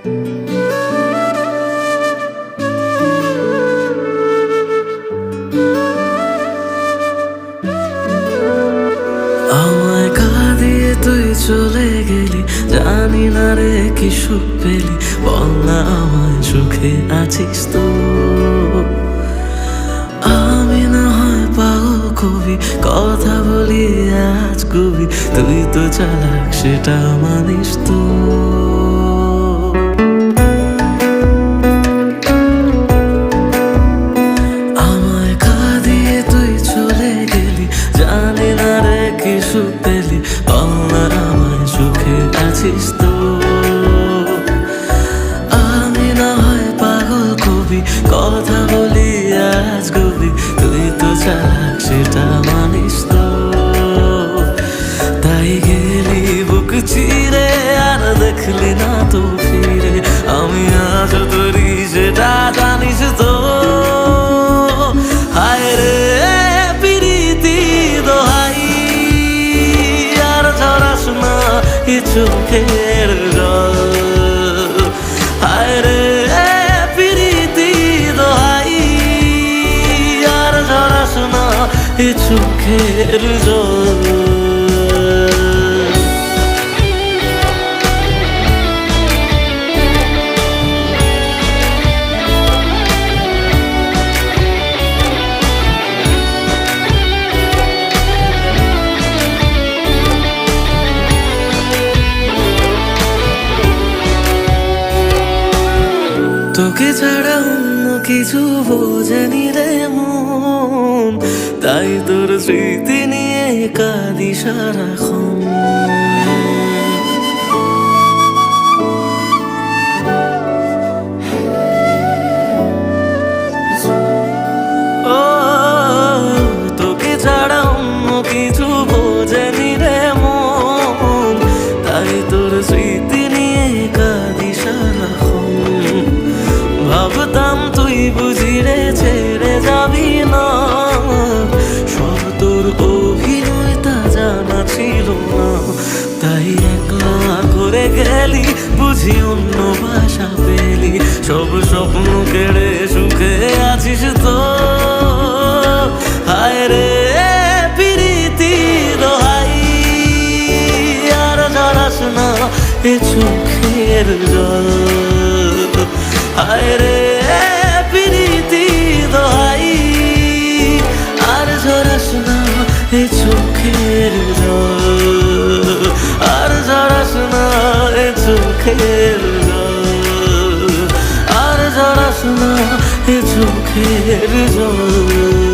আমায় কাঁদিয়ে তুই চলে গেলি, জানি না রে কি সুখ পেলি, বল না আমায় সুখে আছিস তো। আমি না হয় পাগল কবি, কথা বলি আজ কবি, তুই তো চালাক সেটা মানিস তো। আমায় কাঁদিয়ে তুই চলে গেলি, জানি না রে কি সুখ পেলি, বল না আমায় সুখে আছিস তো। আমি না হয় পাগল কবি, কথা বলি আজ কবি, তুই তো চালাক সেটা মানিস তো। তাই গেলি বুক চিরে আর দেখলি না তো ফিরে, আমি আজ তোরি সেটা জানিস তো। হায় রে প্রীতি দোহাই, আর ঝরাস না এ চোখের জল। হায় রে প্রীতি দোহাই, আর ঝরাস না এ চোখের জল। তোকে ছাড়া অন্য কিছু বোঝেনি রে মন, তাই তোর স্মৃতি নিয়ে কাঁদি সারাক্ষণ। ও তোকে ছাড়া অন্য কিছু বোঝেনি রে মন, তাই তোর স্মৃতি নিয়ে কাঁদি সারাক্ষণ। ভাবতাম তুই বুঝি রে ছেড়ে যাবি না, সব তোর অভিনয় তা জানা ছিল না। তাই একলা করে গেলি বুঝি অন্য ভাষা পেলি, সব স্বপ্ন কেড়ে সুখে আছিস তো। হায় রে প্রীতি দোহাই, আর ঝরাস না এ চোখের জল। হায় রে প্রীতি দোহাই, আর ঝরাস না এ চোখের জল। আর ঝরাস না এ চোখের জল, আর ঝরাস না এ চোখের জল।